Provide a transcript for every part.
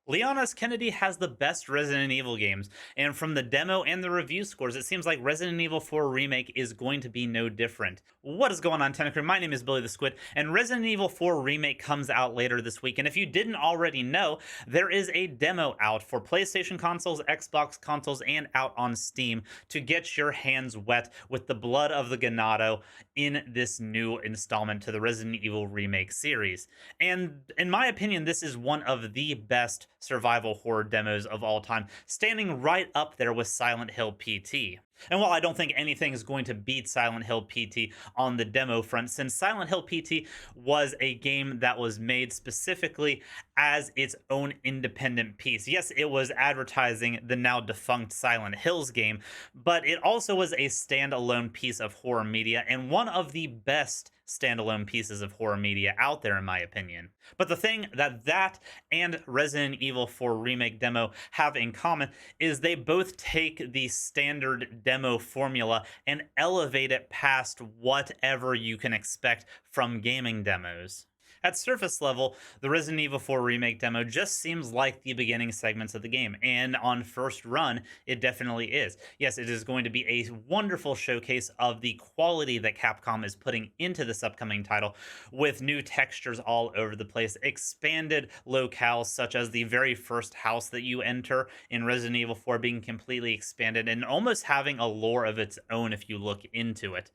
Leon S. Kennedy has the best Resident Evil games, and from the demo and the review scores, it seems like Resident Evil 4 Remake is going to be no different. What is going on, Tentacle? My name is Billy the Squid, and Resident Evil 4 Remake comes out later this week. And if you didn't already know, there is a demo out for PlayStation consoles, Xbox consoles, and out on Steam to get your hands wet with the blood of the Ganado in this new installment to the Resident Evil Remake series. And in my opinion, this is one of the best survival horror demos of all time, standing right up there with Silent Hill PT. And while I don't think anything is going to beat Silent Hill PT on the demo front, since Silent Hill PT was a game that was made specifically as its own independent piece. Yes, it was advertising the now defunct Silent Hills game, but it also was a standalone piece of horror media and one of the best standalone pieces of horror media out there, in my opinion. But the thing that and Resident Evil 4 Remake Demo have in common is they both take the standard demo formula and elevate it past whatever you can expect from gaming demos. At surface level, the Resident Evil 4 Remake demo just seems like the beginning segments of the game, and on first run, it definitely is. Yes, it is going to be a wonderful showcase of the quality that Capcom is putting into this upcoming title, with new textures all over the place, expanded locales such as the very first house that you enter in Resident Evil 4 being completely expanded and almost having a lore of its own if you look into it,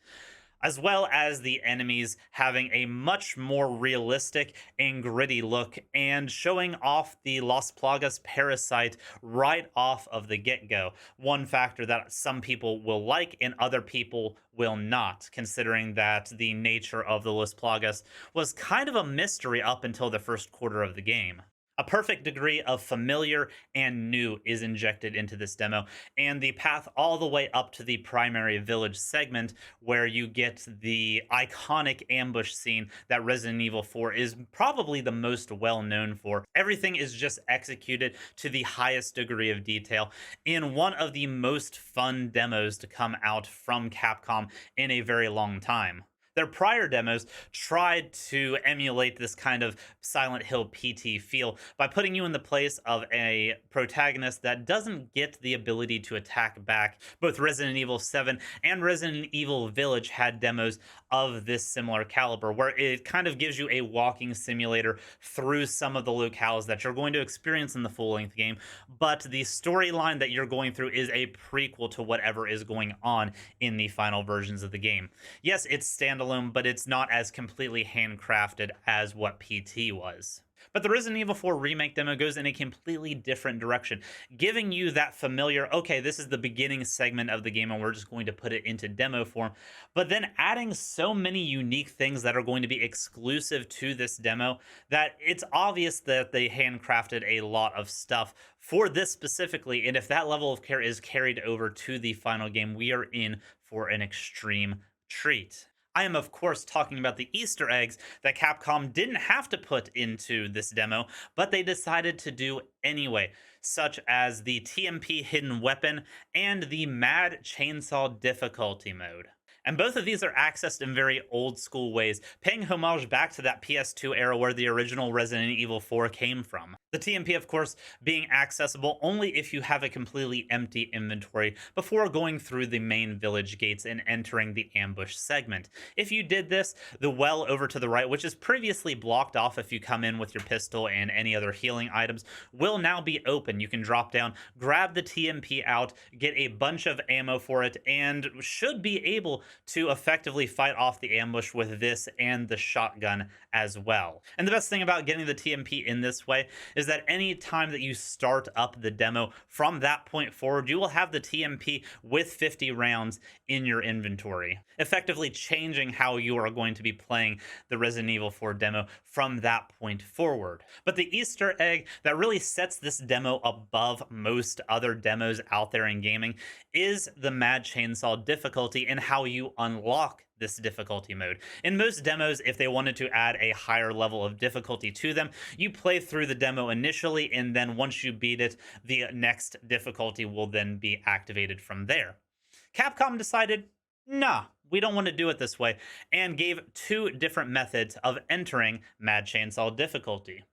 as well as the enemies having a much more realistic and gritty look and showing off the Las Plagas parasite right off of the get-go. One factor that some people will like and other people will not, considering that the nature of the Las Plagas was kind of a mystery up until the first quarter of the game. A perfect degree of familiar and new is injected into this demo, and the path all the way up to the primary village segment, where you get the iconic ambush scene that Resident Evil 4 is probably the most well known for. Everything is just executed to the highest degree of detail in one of the most fun demos to come out from Capcom in a very long time. Their prior demos tried to emulate this kind of Silent Hill PT feel by putting you in the place of a protagonist that doesn't get the ability to attack back. Both Resident Evil 7 and Resident Evil Village had demos of this similar caliber, where it kind of gives you a walking simulator through some of the locales that you're going to experience in the full length game, but the storyline that you're going through is a prequel to whatever is going on in the final versions of the game. Yes, it's standalone, but it's not as completely handcrafted as what PT was. But the Resident Evil 4 Remake demo goes in a completely different direction, giving you that familiar, okay, this is the beginning segment of the game and we're just going to put it into demo form, but then adding so many unique things that are going to be exclusive to this demo that it's obvious that they handcrafted a lot of stuff for this specifically. And if that level of care is carried over to the final game, we are in for an extreme treat. I am, of course, talking about the Easter eggs that Capcom didn't have to put into this demo, but they decided to do anyway, such as the TMP hidden weapon and the Mad Chainsaw difficulty mode. And both of these are accessed in very old school ways, paying homage back to that PS2 era where the original Resident Evil 4 came from. The TMP, of course, being accessible only if you have a completely empty inventory before going through the main village gates and entering the ambush segment. If you did this, the well over to the right, which is previously blocked off if you come in with your pistol and any other healing items, will now be open. You can drop down, grab the TMP out, get a bunch of ammo for it, and should be able to effectively fight off the ambush with this and the shotgun as well. And the best thing about getting the TMP in this way is that any time that you start up the demo from that point forward, you will have the TMP with 50 rounds in your inventory, effectively changing how you are going to be playing the Resident Evil 4 demo from that point forward. But the Easter egg that really sets this demo above most other demos out there in gaming is the Mad Chainsaw difficulty and how you unlock this difficulty mode. In most demos, if they wanted to add a higher level of difficulty to them, you play through the demo initially, and then once you beat it, the next difficulty will then be activated from there. Capcom decided, nah, we don't want to do it this way, and gave two different methods of entering Mad Chainsaw difficulty.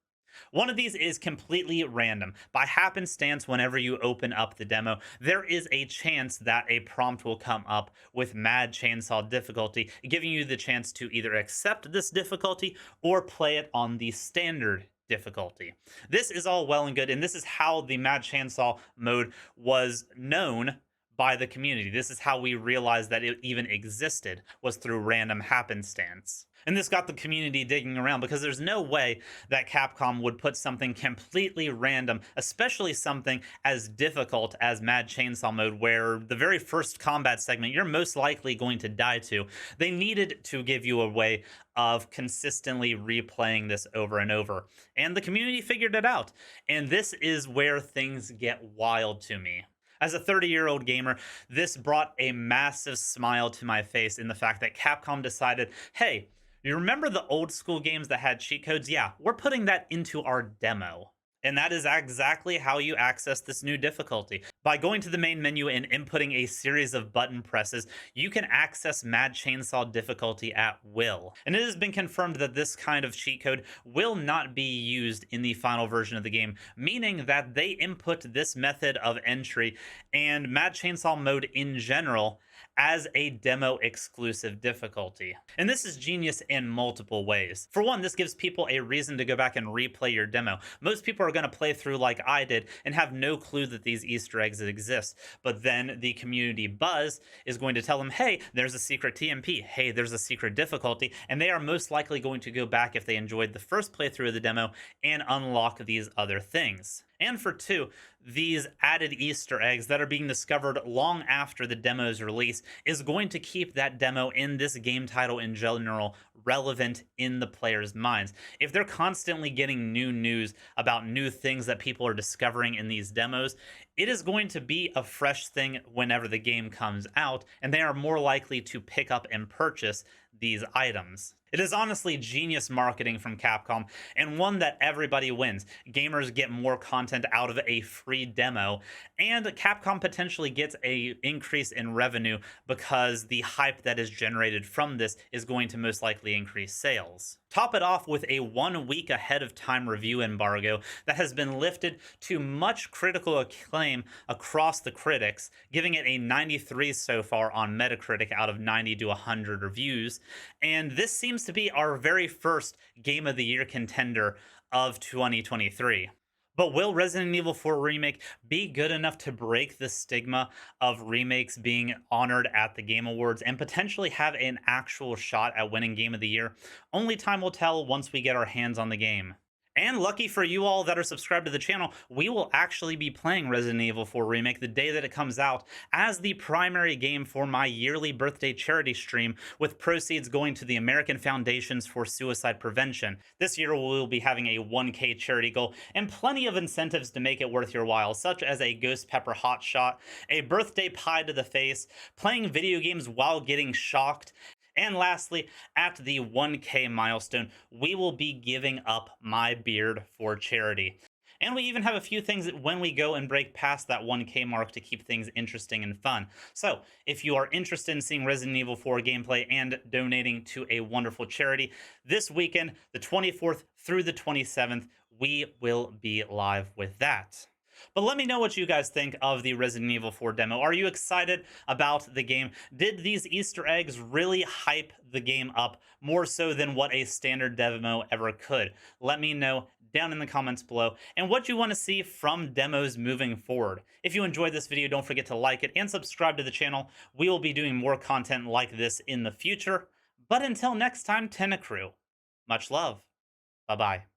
One of these is completely random. By happenstance, whenever you open up the demo, there is a chance that a prompt will come up with Mad Chainsaw difficulty, giving you the chance to either accept this difficulty or play it on the standard difficulty. This is all well and good, and this is how the Mad Chainsaw mode was known by the community. This is how we realized that it even existed, was through random happenstance. And this got the community digging around because there's no way that Capcom would put something completely random, especially something as difficult as Mad Chainsaw Mode, where the very first combat segment you're most likely going to die to. They needed to give you a way of consistently replaying this over and over. And the community figured it out. And this is where things get wild to me. As a 30-year-old gamer, this brought a massive smile to my face in the fact that Capcom decided, hey, you remember the old school games that had cheat codes? Yeah, we're putting that into our demo. And that is exactly how you access this new difficulty. By going to the main menu and inputting a series of button presses, you can access Mad Chainsaw difficulty at will. And it has been confirmed that this kind of cheat code will not be used in the final version of the game, meaning that they input this method of entry and Mad Chainsaw mode in general as a demo exclusive difficulty. And this is genius in multiple ways. For one, this gives people a reason to go back and replay your demo. Most people are going to play through like I did and have no clue that these Easter eggs exist. But then the community buzz is going to tell them, hey, there's a secret TMP. Hey, there's a secret difficulty. And they are most likely going to go back if they enjoyed the first playthrough of the demo and unlock these other things. And for two, these added Easter eggs that are being discovered long after the demo's release is going to keep that demo in this game title in general relevant in the players' minds. If they're constantly getting new news about new things that people are discovering in these demos, it is going to be a fresh thing whenever the game comes out, and they are more likely to pick up and purchase these items. It is honestly genius marketing from Capcom, and one that everybody wins. Gamers get more content out of a free demo, and Capcom potentially gets an increase in revenue because the hype that is generated from this is going to most likely increase sales. Top it off with a 1 week ahead of time review embargo that has been lifted to much critical acclaim across the critics, giving it a 93 so far on Metacritic out of 90 to 100 reviews. And this seems to be our very first Game of the Year contender of 2023. But will Resident Evil 4 Remake be good enough to break the stigma of remakes being honored at the Game Awards and potentially have an actual shot at winning Game of the Year? Only time will tell once we get our hands on the game. And lucky for you all that are subscribed to the channel, we will actually be playing Resident Evil 4 Remake the day that it comes out as the primary game for my yearly birthday charity stream, with proceeds going to the American Foundations for Suicide Prevention. This year we will be having a 1K charity goal and plenty of incentives to make it worth your while, such as a Ghost Pepper Hot Shot, a birthday pie to the face, playing video games while getting shocked, and lastly, at the 1K milestone, we will be giving up my beard for charity. And we even have a few things that when we go and break past that 1K mark to keep things interesting and fun. So, if you are interested in seeing Resident Evil 4 gameplay and donating to a wonderful charity, this weekend, the 24th through the 27th, we will be live with that. But let me know what you guys think of the Resident Evil 4 demo. Are you excited about the game? Did these Easter eggs really hype the game up more so than what a standard demo ever could? Let me know down in the comments below and what you want to see from demos moving forward. If you enjoyed this video, don't forget to like it and subscribe to the channel. We will be doing more content like this in the future. But until next time, Tentacrew, much love. Bye-bye.